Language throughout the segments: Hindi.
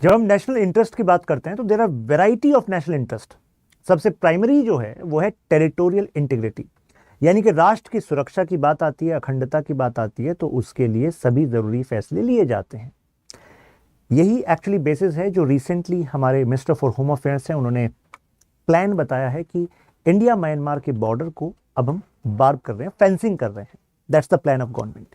जब हम नेशनल इंटरेस्ट की बात करते हैं तो there are variety of national interest. सबसे प्राइमरी जो है वो है टेरिटोरियल इंटीग्रिटी, यानी कि राष्ट्र की सुरक्षा की बात आती है, अखंडता की बात आती है, तो उसके लिए सभी जरूरी फैसले लिए जाते हैं। यही एक्चुअली बेसिस है जो रिसेंटली हमारे मिनिस्टर फॉर होम अफेयर्स हैं, उन्होंने प्लान बताया है कि इंडिया म्यांमार के बॉर्डर को अब हम बार्ब कर रहे हैं, फेंसिंग कर रहे हैं। That's the plan of government.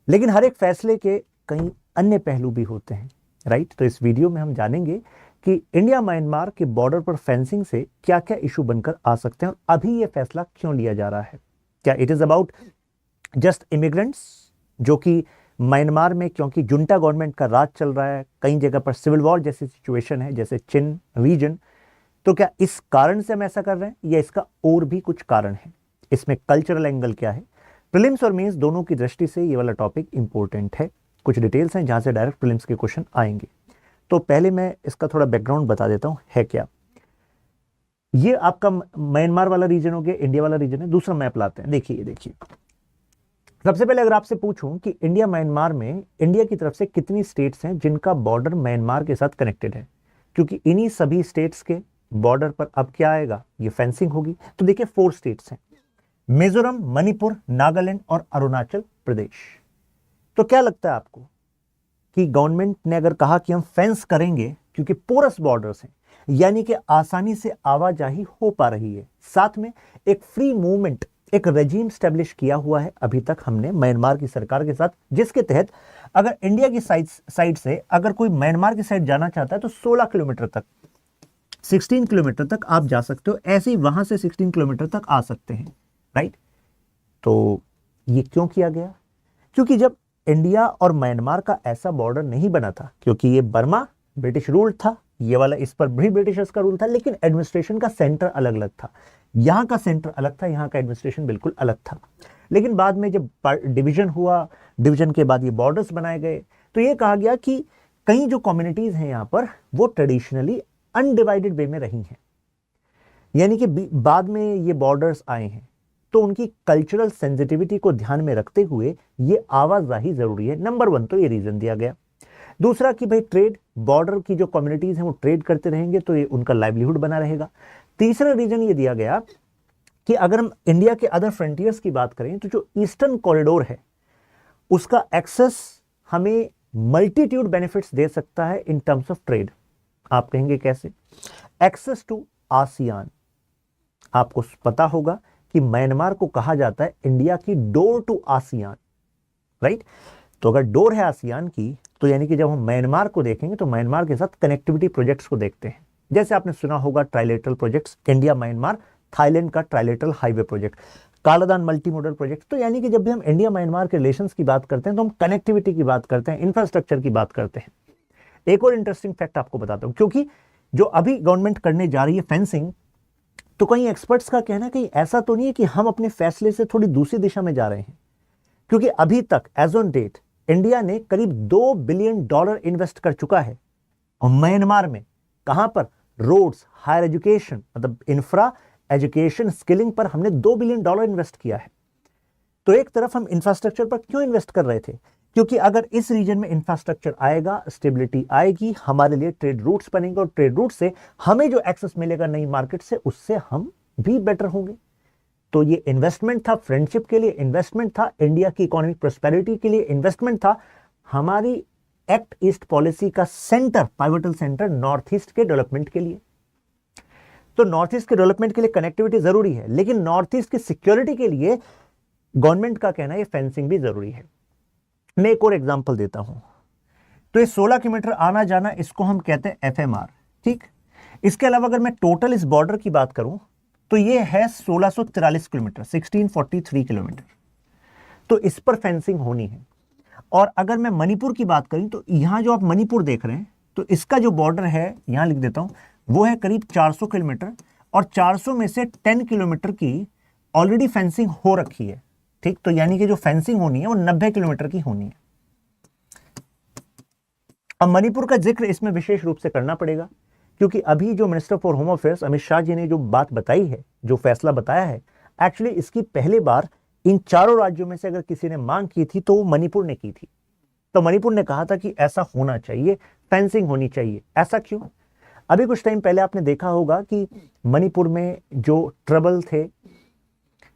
लेकिन हर एक फैसले के कई अन्य पहलू भी होते हैं, राइट। तो इस वीडियो में हम जानेंगे कि इंडिया म्यांमार के बॉर्डर पर फेंसिंग से क्या क्या इशू बनकर आ सकते हैं और अभी यह फैसला क्यों लिया जा रहा है। क्या it is about just immigrants जो कि म्यांमार में, क्योंकि जुंटा गवर्नमेंट का राज चल रहा है, कई जगह पर सिविल वॉर जैसी सिचुएशन है, जैसे चिन रीजन, तो क्या इस कारण से हम ऐसा कर रहे हैं या इसका और भी कुछ कारण है? इसमें कल्चरल एंगल क्या है? प्रीलिम्स और मेंस दोनों की दृष्टि से ये वाला टॉपिक इंपॉर्टेंट है। कुछ डिटेल्स हैं जहां से डायरेक्ट प्रीलिम्स के क्वेश्चन आएंगे। तो पहले मैं इसका थोड़ा बैकग्राउंड बता देता हूं, है क्या। ये आपका म्यांमार वाला रीजन हो गया, इंडिया वाला रीजन है। दूसरा मैप लाते हैं, देखिए देखिए। सबसे पहले अगर आपसे पूछूं कि इंडिया म्यांमार में इंडिया की तरफ से कितनी स्टेट्स हैं जिनका बॉर्डर म्यांमार के साथ कनेक्टेड है, क्योंकि इन्हीं सभी स्टेट्स के बॉर्डर पर अब क्या आएगा, ये फेंसिंग होगी। तो देखिए 4 स्टेट्स हैं, मिजोरम, मणिपुर, नागालैंड और अरुणाचल प्रदेश। तो क्या लगता है आपको कि गवर्नमेंट ने अगर कहा कि हम फेंस करेंगे, क्योंकि पोरस बॉर्डर्स हैं, यानी कि आसानी से आवाजाही हो पा रही है, साथ में एक फ्री मूवमेंट, एक रेजीम स्टैब्लिश किया हुआ है अभी तक हमने म्यांमार की सरकार के साथ, जिसके तहत अगर इंडिया की साइड से अगर कोई म्यांमार की साइड जाना चाहता है तो 16 किलोमीटर तक, 16 किलोमीटर तक आप जा सकते हो। ऐसे ही वहां से 16 किलोमीटर तक आ सकते हैं, राइट। तो ये क्यों किया गया? क्योंकि जब इंडिया और म्यांमार का ऐसा बॉर्डर नहीं बना था, क्योंकि ये बर्मा ब्रिटिश रूल था, ये वाला इस पर भी ब्रिटिशर्स का रूल था, लेकिन एडमिनिस्ट्रेशन का सेंटर अलग अलग था। यहां का सेंटर अलग था, यहां का एडमिनिस्ट्रेशन बिल्कुल अलग था। लेकिन बाद में जब डिवीजन हुआ, डिवीजन के बाद ये बॉर्डर्स बनाए गए, तो ये कहा गया कि कई जो कम्युनिटीज हैं यहां पर, वो ट्रेडिशनली अनडिवाइडेड वे में रही हैं, यानी कि बाद में ये बॉर्डर्स आए हैं, तो उनकी कल्चरल सेंसिटिविटी को ध्यान में रखते हुए ये आवाजाही जरूरी है। नंबर 1 तो ये रीजन दिया गया। दूसरा कि भाई ट्रेड, बॉर्डर की जो कम्युनिटीज हैं वो ट्रेड करते रहेंगे तो ये उनका लाइवलीहुड बना रहेगा। तीसरा रीजन ये दिया गया कि अगर हम इंडिया के अदर फ्रंटियर्स की बात करें तो जो ईस्टर्न कॉरिडोर है उसका एक्सेस हमें मल्टीट्यूड बेनिफिट्स दे सकता है इन टर्म्स ऑफ ट्रेड। आप कहेंगे कैसे? Access to ASEAN. आपको पता होगा कि म्यांमार को कहा जाता है इंडिया की डोर टू आसियान, राइट। तो अगर डोर है आसियान की, तो यानी कि जब हम म्यांमार को देखेंगे तो म्यांमार के साथ कनेक्टिविटी प्रोजेक्ट्स को देखते हैं। जैसे आपने सुना होगा trilateral projects, India Myanmar Thailand का trilateral highway project, Kaladan multi modal project. तो यानी कि जब भी हम इंडिया म्यांमार के रिलेशंस की बात करते हैं तो हम कनेक्टिविटी की बात करते हैं, इंफ्रास्ट्रक्चर की बात करते हैं। एक और इंटरेस्टिंग फैक्ट आपको बताता हूं, क्योंकि जो अभी गवर्नमेंट करने जा रही है फेंसिंग, तो कई एक्सपर्ट्स का कहना है कि ऐसा तो नहीं है कि हम अपने फैसले से थोड़ी दूसरी दिशा में जा रहे हैं, क्योंकि अभी तक एज ऑन डेट इंडिया ने करीब $2 बिलियन इन्वेस्ट कर चुका है और म्यांमार में। कहां पर? रोड्स, हायर एजुकेशन, मतलब इंफ्रा, एजुकेशन, स्किलिंग पर हमने $2 बिलियन इन्वेस्ट किया है। तो एक तरफ हम इंफ्रास्ट्रक्चर पर क्यों इन्वेस्ट कर रहे थे? क्योंकि अगर इस रीजन में इंफ्रास्ट्रक्चर आएगा, स्टेबिलिटी आएगी, हमारे लिए ट्रेड रूट्स बनेंगे और ट्रेड रूट से हमें जो एक्सेस मिलेगा नई मार्केट से, उससे हम भी बेटर होंगे। तो ये इन्वेस्टमेंट था फ्रेंडशिप के लिए, इन्वेस्टमेंट था इंडिया की इकोनॉमिक प्रोस्पेरिटी के लिए, इन्वेस्टमेंट था हमारी एक्ट ईस्ट पॉलिसी का centre, pivotal centre north east के डेवलपमेंट के लिए। तो नॉर्थ ईस्ट के डेवलपमेंट के लिए कनेक्टिविटी जरूरी है, लेकिन नॉर्थ ईस्ट की सिक्योरिटी के लिए गवर्नमेंट का कहना है ये फेंसिंग भी जरूरी है। मैं एक और एग्जांपल देता हूं। तो ये 16 किलोमीटर आना जाना, इसको हम कहते हैं एफएमआर, ठीक। इसके अलावा अगर मैं टोटल इस बॉर्डर की बात करूं तो ये है 1643 किलोमीटर, 1643 किलोमीटर। तो इस पर फेंसिंग होनी है। और अगर मैं मणिपुर की बात करूं तो यहां जो आप मणिपुर देख रहे हैं, तो इसका जो बॉर्डर है, यहां लिख देता हूं, वो है करीब 400 किलोमीटर, और 400 में से 10 किलोमीटर की ऑलरेडी फेंसिंग हो रखी है, ठीक। तो यानी कि जो फेंसिंग होनी है वो 90 किलोमीटर की होनी है। अब मणिपुर का जिक्र इसमें विशेष रूप से करना पड़ेगा, क्योंकि अभी जो minister for home affairs Amit Shah ji ने जो बात बताई है, जो फैसला बताया है, एक्चुअली इसकी पहली बार इन चारों राज्यों में से अगर किसी ने मांग की थी तो वो मणिपुर ने की थी। तो मणिपुर ने कहा था कि ऐसा होना चाहिए, फेंसिंग होनी चाहिए। ऐसा क्यों? अभी कुछ टाइम पहले आपने देखा होगा कि मणिपुर में जो ट्रबल थे,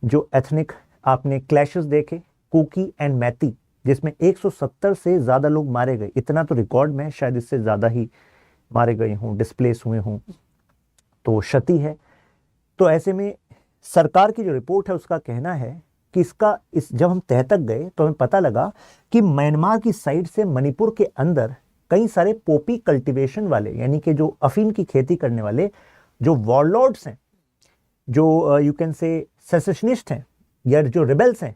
जो एथनिक आपने क्लैशेस देखे, कुकी एंड मैती, जिसमें 170 से ज्यादा लोग मारे गए। इतना तो रिकॉर्ड में, शायद इससे ज्यादा ही मारे गए हों, डिस्प्लेस हुए हों, तो क्षति है। तो ऐसे में सरकार की जो रिपोर्ट है उसका कहना है कि जब हम तह तक गए तो हमें पता लगा कि म्यांमार की साइड से मणिपुर के अंदर कई सारे पोपी कल्टीवेशन वाले, यानी कि जो अफीम की खेती करने वाले जो वॉरलॉर्ड्स हैं, जो यू कैन से सेसेशनिस्ट हैं, या जो रिबेल्स हैं,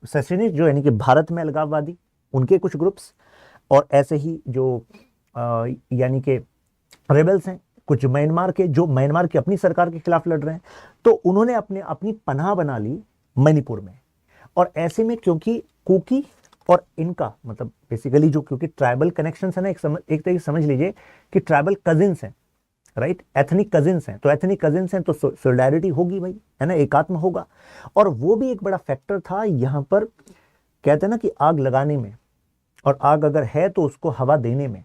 सेसेशनिस्ट जो यानी कि भारत में अलगाववादी, उनके कुछ ग्रुप्स, और ऐसे ही जो यानी कि रिबेल्स हैं कुछ म्यांमार के, जो म्यांमार की अपनी सरकार के खिलाफ लड़ रहे हैं। तो उन्होंने अपनी पनाह बना ली मणिपुर में। और ऐसे में क्योंकि कुकी और इनका मतलब बेसिकली जो, क्योंकि ट्राइबल कनेक्शन है ना, एक तरीके से समझ लीजिए कि ट्राइबल कजिन्स हैं, राइट, एथनिक कजिन्स हैं। तो एथनिक कजिन्स हैं तो सोलिडारिटी होगी भाई, है ना, एकात्म होगा। और वो भी एक बड़ा फैक्टर था यहाँ पर, कहते हैं ना कि आग लगाने में, और आग अगर है तो उसको हवा देने में,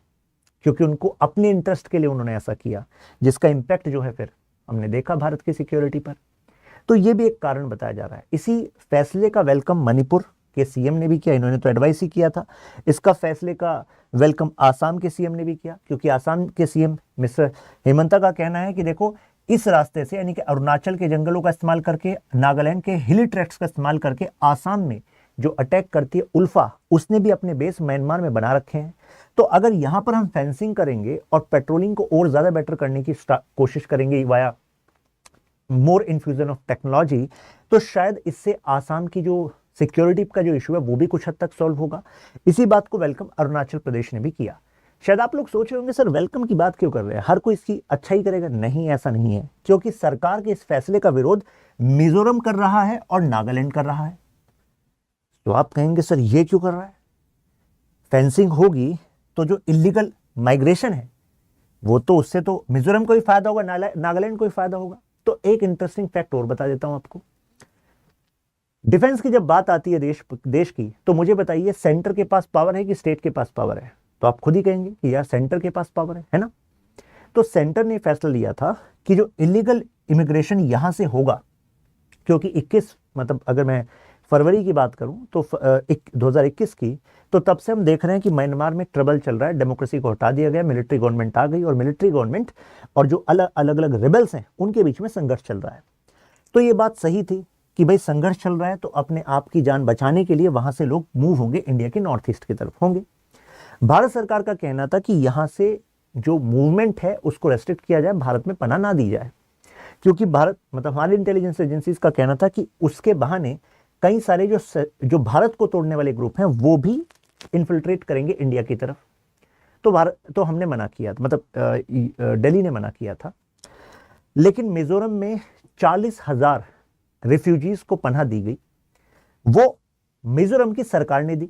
क्योंकि उनको अपने इंटरेस्ट के लिए उन्होंने ऐसा किया, जिसका इंपैक्ट जो है फिर हमने देखा भारत की सिक्योरिटी पर। तो ये भी एक कारण बताया जा रहा है। इसी फैसले का वेलकम मणिपुर के सीएम ने भी किया, इन्होंने तो एडवाइस ही किया था। इसका फैसले का वेलकम आसाम के सीएम ने भी किया, क्योंकि आसाम के सीएम मिस्टर हेमंता का कहना है कि देखो, इस रास्ते से यानी कि अरुणाचल के जंगलों का इस्तेमाल करके, नागालैंड के हिली ट्रैक्ट्स का इस्तेमाल करके आसाम में जो अटैक करती है उल्फा, उसने भी अपने बेस म्यांमार में बना रखे हैं। तो अगर यहां पर हम फेंसिंग करेंगे और पेट्रोलिंग को और ज्यादा बेटर करने की कोशिश करेंगे via more infusion of technology, तो शायद इससे आसाम की जो सिक्योरिटी का जो इशू है वो भी कुछ हद तक सॉल्व होगा। इसी बात को वेलकम अरुणाचल प्रदेश ने भी किया। शायद आप लोग सोच रहे होंगे सर वेलकम की बात क्यों कर रहे हैं, हर कोई इसकी अच्छा ही करेगा। नहीं, ऐसा नहीं है, क्योंकि सरकार के इस फैसले का विरोध मिजोरम कर रहा है और नागालैंड कर रहा है। तो आप कहेंगे सर ये क्यों कर रहा है? फेंसिंग होगी तो जो इलीगल माइग्रेशन है वो तो, उससे तो मिजोरम को भी फायदा होगा, नागालैंड को भी फायदा होगा। तो एक इंटरेस्टिंग फैक्ट और बता देता हूं आपको। डिफेंस की जब बात आती है देश की, तो मुझे बताइए सेंटर के पास पावर है कि स्टेट के पास पावर है? तो आप खुद ही कहेंगे कि यार सेंटर के पास पावर है ना। तो सेंटर ने फैसला लिया था कि जो इलीगल इमिग्रेशन यहां से होगा, क्योंकि 21 मतलब अगर मैं फरवरी की बात करूं तो 2021 की, तो तब से हम देख रहे हैं कि म्यांमार में ट्रबल चल रहा है, डेमोक्रेसी को हटा दिया गया, मिलिट्री गवर्नमेंट आ गई, और मिलिट्री गवर्नमेंट और जो अलग अलग रिबेल्स हैं उनके बीच में संघर्ष चल रहा है। तो ये बात सही थी कि भाई संघर्ष चल रहा है तो अपने आप की जान बचाने के लिए वहां से लोग मूव होंगे, इंडिया के नॉर्थ ईस्ट की तरफ होंगे। भारत सरकार का कहना था कि यहां से जो मूवमेंट है उसको रेस्ट्रिक्ट किया जाए, भारत में पनाह ना दी जाए, क्योंकि भारत मतलब हमारी इंटेलिजेंस एजेंसीज का कहना था कि उसके बहाने कई सारे जो भारत को तोड़ने वाले ग्रुप हैं वो भी इन्फिल्ट्रेट करेंगे इंडिया की तरफ। तो हमने मना किया था, मतलब दिल्ली ने मना किया था। लेकिन मिजोरम में 40,000 रिफ्यूजीज को पनाह दी गई, वो मिजोरम की सरकार ने दी।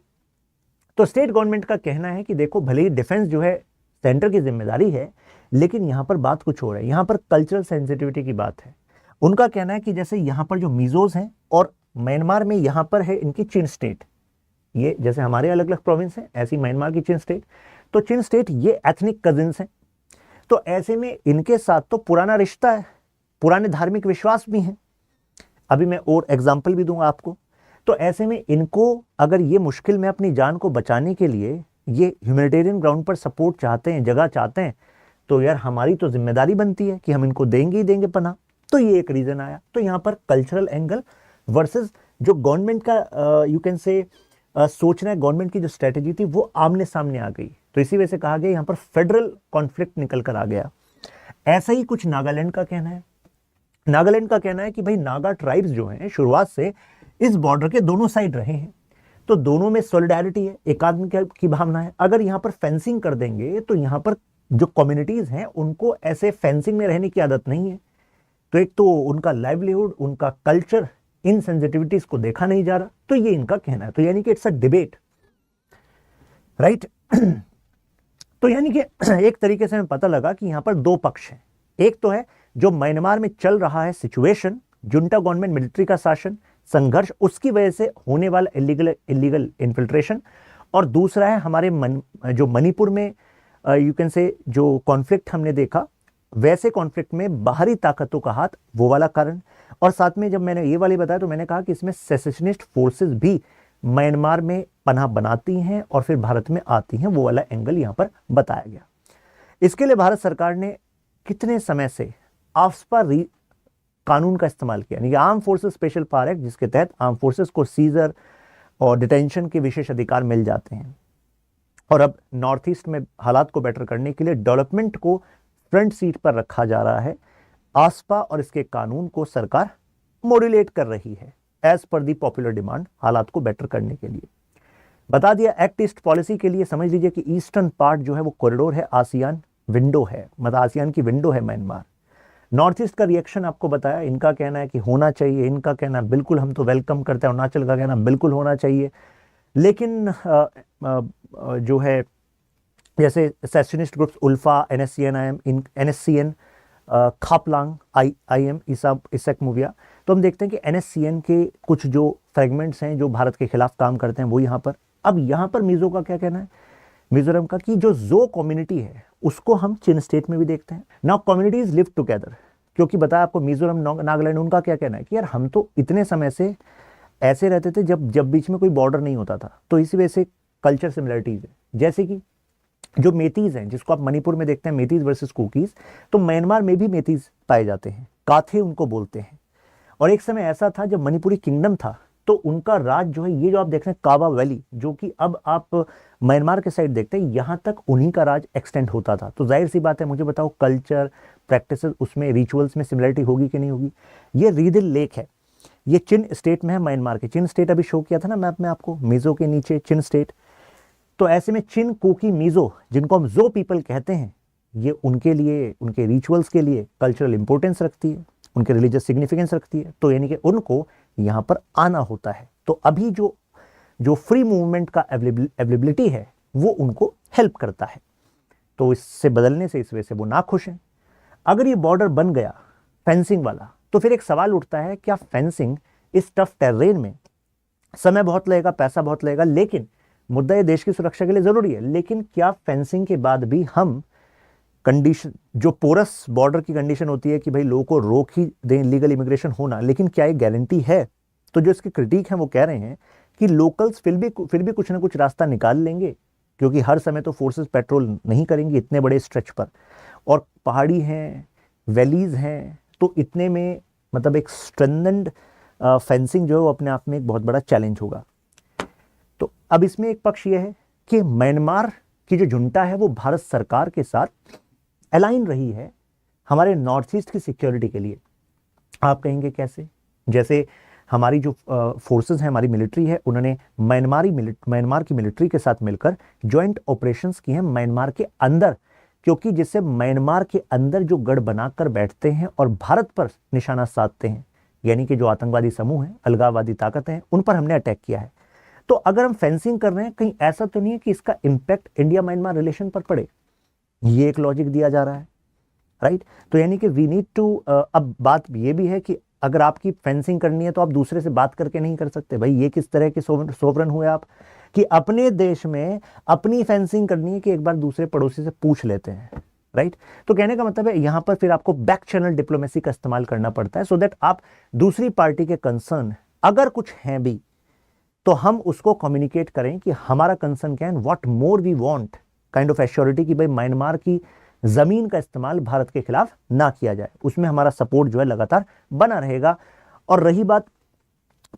तो स्टेट गवर्नमेंट का कहना है कि देखो, भले ही डिफेंस जो है सेंटर की जिम्मेदारी है, लेकिन यहां पर बात कुछ और है, यहां पर कल्चरल सेंसिटिविटी की बात है। उनका कहना है कि जैसे यहां पर जो मिजोज हैं और म्यांमार में यहां पर है इनकी चिन स्टेट, ये जैसे हमारे अलग अलग प्रोविंस हैं, ऐसी म्यांमार की चिन स्टेट। तो चिन स्टेट ये एथनिक कजिन्स हैं, तो ऐसे में इनके साथ तो पुराना रिश्ता है, पुराने धार्मिक विश्वास भी हैं। अभी मैं और एग्जाम्पल भी दूंगा आपको। तो ऐसे में इनको अगर ये मुश्किल में अपनी जान को बचाने के लिए ये ह्यूमैनिटेरियन ग्राउंड पर सपोर्ट चाहते हैं, जगह चाहते हैं, तो यार हमारी तो जिम्मेदारी बनती है कि हम इनको देंगे ही देंगे पनाह। तो ये एक रीजन आया। तो यहाँ पर कल्चरल एंगल वर्सेस जो गवर्नमेंट का यू कैन से सोचना है, गवर्नमेंट की जो स्ट्रेटेजी थी वो आमने सामने आ गई। तो इसी वजह से कहा गया यहाँ पर फेडरल कॉन्फ्लिक्ट निकल कर आ गया। ऐसा ही कुछ नागालैंड का कहना है। नागालैंड का कहना है कि भाई नागा ट्राइब्स जो हैं शुरुआत से इस बॉर्डर के दोनों साइड रहे हैं, तो दोनों में सॉलिडारिटी है, एकात्म की भावना है। अगर यहाँ पर फेंसिंग कर देंगे तो यहाँ पर जो कम्युनिटीज हैं उनको ऐसे फेंसिंग में रहने की आदत नहीं है। तो एक तो उनका लाइवलीहुड, उनका कल्चर, इन सेंसिटिविटीज को देखा नहीं जा रहा। तो ये इनका कहना है। तो यानी कि इट्स अ डिबेट, राइट। तो यानी कि एक तरीके से हमें पता लगा कि यहां पर दो पक्ष हैं। एक तो है जो म्यांमार में चल रहा है सिचुएशन, जुंटा गवर्नमेंट, मिलिट्री का शासन, संघर्ष, उसकी वजह से होने वाला इलीगल इन्फिल्ट्रेशन, और दूसरा है हमारे जो मणिपुर में यू कैन से जो कॉन्फ्लिक्ट हमने देखा, वैसे कॉन्फ्लिक्ट में बाहरी ताकतों का हाथ, वो वाला कारण। और साथ में जब मैंने ये वाली बताया तो मैंने कहा कि इसमें सेसेशनिस्ट फोर्सेस भी म्यांमार में पनाह बनाती हैं और फिर भारत में आती हैं, वो वाला एंगल यहां पर बताया गया। इसके लिए भारत सरकार ने कितने समय से आफ्सपा कानून का इस्तेमाल किया, यानी arm forces special power act, जिसके तहत आर्म फोर्सेस को सीजर और डिटेंशन के विशेष अधिकार मिल जाते हैं। और अब नॉर्थ ईस्ट में हालात को बेटर करने के लिए डेवलपमेंट को फ्रंट सीट पर रखा जा रहा है। आस्पा और इसके कानून को सरकार मॉड्यूलेट कर रही है एज पर दी पॉपुलर डिमांड, हालात को बेटर करने के लिए। बता दिया एक्ट ईस्ट पॉलिसी के लिए समझ लीजिए कि ईस्टर्न पार्ट जो है वो कॉरिडोर है, आसियान विंडो है, मतलब आसियान की विंडो है म्यांमार। नॉर्थ ईस्ट का रिएक्शन आपको बताया, इनका कहना है कि होना चाहिए, इनका कहना बिल्कुल हम तो वेलकम करते हैं, अरुणाचल का कहना बिल्कुल होना चाहिए। लेकिन जो है जैसे secessionist groups ULFA, NSCN, Khaplang, IM, Isak Muivah, तो हम देखते हैं कि NSCN के कुछ जो फ्रेगमेंट्स हैं जो भारत के खिलाफ काम करते हैं वो यहाँ पर। अब यहाँ पर मिजो का क्या कहना है, मिजोरम का, कि जो कम्युनिटी है उसको हम चिन स्टेट में भी देखते हैं। नाउ कम्युनिटीज लिव टुगेदर, क्योंकि बताया आपको मिजोरम, नागालैंड, उनका क्या कहना है कि यार हम तो इतने समय से ऐसे रहते थे जब बीच में कोई बॉर्डर नहीं होता था, तो इसी वजह से कल्चर सिमिलरिटीज है। जैसे कि जो मेतीज हैं, जिसको आप मणिपुर में देखते हैं मेतीज वर्सेस कुकीज, तो म्यांमार में भी मेतीज पाए जाते हैं, काथे उनको बोलते हैं। और एक समय ऐसा था जब मणिपुरी किंगडम था तो उनका राज जो है, ये जो आप देख रहे हैं काबा वैली, जो कि अब आप म्यांमार के साइड देखते हैं, यहां तक उन्हीं का राज एक्सटेंड होता था। तो जाहिर सी बात है, मुझे बताओ कल्चर, प्रैक्टिसेस, उसमें रिचुअल्स में सिमिलरिटी होगी कि नहीं होगी। ये रीदिल लेक है, ये चिन स्टेट में है, म्यांमार के। चिन स्टेट अभी शो किया था ना मैप में आपको, मिजो के नीचे चिन स्टेट। तो ऐसे में चिन, कुकी, मिजो, जिनको हम जो पीपल कहते हैं, ये उनके लिए, उनके रिचुअल्स के लिए कल्चरल इंपॉर्टेंस रखती है, उनके रिलीजियस सिग्निफिकेंस रखती है। तो यानी कि उनको यहाँ पर आना होता है। तो अभी जो फ्री मूवमेंट का अवेलेबिलिटी है वो उनको हेल्प करता है। तो इससे बदलने से, इस वजह से वो नाखुश हैं। अगर ये बॉर्डर बन गया फेंसिंग वाला, तो फिर एक सवाल उठता है, क्या फेंसिंग इस टफ टेरेन में, समय बहुत लगेगा, पैसा बहुत लगेगा, लेकिन मुद्दा ये देश की सुरक्षा के लिए जरूरी है, लेकिन क्या फेंसिंग के बाद भी हम कंडीशन, जो पोरस बॉर्डर की कंडीशन होती है कि भाई लोगों को रोक ही दें लीगल इमिग्रेशन होना, लेकिन क्या ये गारंटी है? तो जो इसके क्रिटिक हैं वो कह रहे हैं कि लोकल्स फिर भी कुछ ना कुछ रास्ता निकाल लेंगे, क्योंकि हर समय तो फोर्सेस पेट्रोल नहीं करेंगे इतने बड़े स्ट्रेच पर, और पहाड़ी हैं, वैलीज हैं, तो इतने में मतलब एक स्ट्रेंथेंड फेंसिंग जो है वो अपने आप में एक बहुत बड़ा चैलेंज होगा। तो अब इसमें एक पक्ष ये है कि म्यांमार की जो जुंटा है वो भारत सरकार के साथ अलाइन रही है हमारे नॉर्थ ईस्ट की सिक्योरिटी के लिए। आप कहेंगे कैसे? जैसे हमारी जो फोर्सेस हैं, हमारी मिलिट्री है, उन्होंने म्यांमार की मिलिट्री के साथ मिलकर ज्वाइंट ऑपरेशंस किए हैं म्यांमार के अंदर, क्योंकि जिससे म्यांमार के अंदर जो गढ़ बनाकर बैठते हैं और भारत पर निशाना साधते हैं, यानी कि जो आतंकवादी समूह हैं, अलगाववादी ताकतें हैं, उन पर हमने अटैक किया है। तो अगर हम फेंसिंग कर रहे हैं, कहीं ऐसा तो नहीं है कि इसका इंपैक्ट इंडिया म्यांमार रिलेशन पर पड़े? ये एक लॉजिक दिया जा रहा है, राइट? तो यानी कि वी नीड टू, अब बात ये भी है कि अगर आपकी फेंसिंग करनी है तो आप दूसरे से बात करके नहीं कर सकते। भाई ये किस तरह के सोवरन हुए आप कि अपने देश में अपनी फेंसिंग करनी है कि एक बार दूसरे पड़ोसी से पूछ लेते हैं, राइट? तो कहने का मतलब है यहां पर फिर आपको बैक चैनल डिप्लोमेसी का इस्तेमाल करना पड़ता है, सो दैट आप दूसरी पार्टी के कंसर्न अगर कुछ हैं भी तो हम उसको कम्युनिकेट करें कि हमारा कंसर्न क्या है, what more we want kind of assurity कि भाई म्यांमार की जमीन का इस्तेमाल भारत के खिलाफ ना किया जाए, उसमें हमारा सपोर्ट जो है लगातार बना रहेगा। और रही बात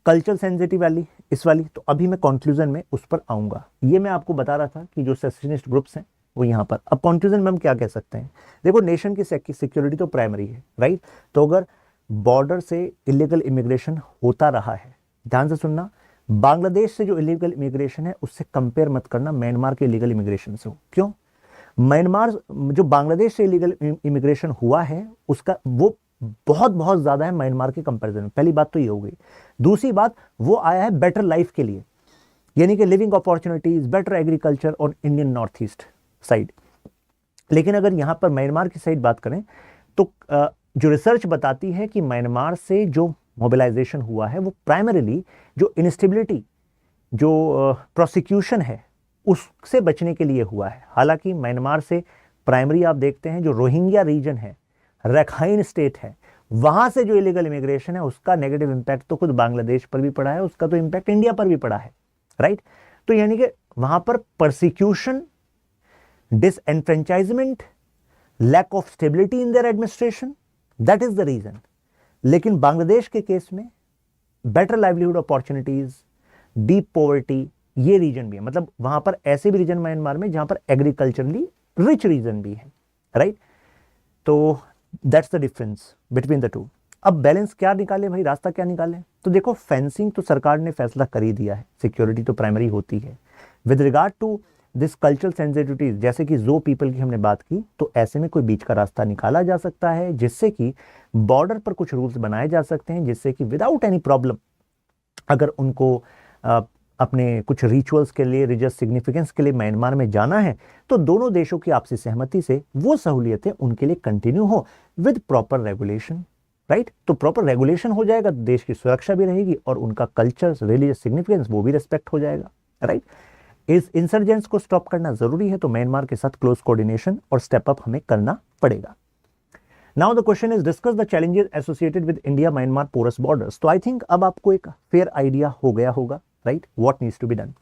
कल्चर सेंसिटिव वाली, इस वाली, तो अभी मैं कंक्लूजन में उस पर आऊंगा। ये मैं आपको बता रहा था कि जो सेसेशनिस्ट ग्रुप्स हैं वो यहाँ पर, अब कंक्लूजन में हम क्या कह सकते हैं? देखो, नेशन की सिक्योरिटी तो प्राइमरी है, राइट? तो अगर बॉर्डर से इलीगल इमिग्रेशन होता रहा है, ध्यान से सुनना, बांग्लादेश से जो इलीगल इमिग्रेशन है उससे कंपेयर मत करना म्यांमार के इलीगल इमिग्रेशन से। क्यों? म्यांमार जो बांग्लादेश से इलीगल इमिग्रेशन हुआ है उसका वो बहुत बहुत ज्यादा है म्यांमार के कंपैरिजन में। पहली बात तो ये हो गई। दूसरी बात, वो आया है बेटर लाइफ के लिए, यानी कि लिविंग अपॉर्चुनिटीज, बेटर एग्रीकल्चर और इंडियन नॉर्थ ईस्ट साइड। लेकिन अगर यहां पर म्यांमार की साइड बात करें तो जो रिसर्च बताती है कि म्यांमार से जो मोबिलाइजेशन हुआ है वो प्राइमरीली जो इंस्टेबिलिटी, जो प्रोसिक्यूशन है उससे बचने के लिए हुआ है। हालांकि म्यांमार से प्राइमरी आप देखते हैं जो रोहिंग्या रीजन है, रखाइन स्टेट है, वहां से जो इलीगल इमिग्रेशन है उसका नेगेटिव इंपैक्ट तो खुद बांग्लादेश पर भी पड़ा है, उसका तो इंपैक्ट इंडिया पर भी पड़ा है, राइट। तो यानी कि वहां पर persecution, disenfranchisement, lack of stability in their administration, that is the reason. लेकिन बांग्लादेश के केस में better livelihood opportunities, deep poverty, ये रीजन भी है। मतलब वहां पर ऐसे भी रीजन म्यांमार में जहां पर एग्रीकल्चरली रिच रीजन भी है, राइट। तो that's the difference between the two. अब बैलेंस क्या निकाले भाई, रास्ता क्या निकाले? तो देखो, फेंसिंग तो सरकार ने फैसला कर ही दिया है, सिक्योरिटी तो प्राइमरी होती है। With regard to this cultural sensitivities, जैसे कि जो पीपल की हमने बात की, तो ऐसे में कोई बीच का रास्ता निकाला जा सकता है, जिससे कि बॉर्डर पर कुछ रूल्स बनाए जा सकते हैं, जिससे कि विदाउट एनी प्रॉब्लम अगर उनको अपने कुछ रिचुअल्स के लिए, रिलीजियस सिग्निफिकेंस के लिए म्यांमार में जाना है, तो दोनों देशों की आपसी सहमति से वो सहूलियतें उनके लिए कंटिन्यू हो विद प्रॉपर रेगुलेशन, राइट। तो प्रॉपर रेगुलेशन हो जाएगा, देश की सुरक्षा भी रहेगी और उनका कल्चर, रिलीजियस सिग्निफिकेंस वो भी रिस्पेक्ट हो जाएगा, राइट। इस इंसर्जेंट्स को स्टॉप करना जरूरी है, तो म्यांमार के साथ क्लोज कोऑर्डिनेशन और स्टेप अप हमें करना पड़ेगा। Now the question is discuss the challenges associated with India Myanmar porous borders. तो आई थिंक अब आपको एक फेयर आइडिया हो गया होगा, right, what needs to be done.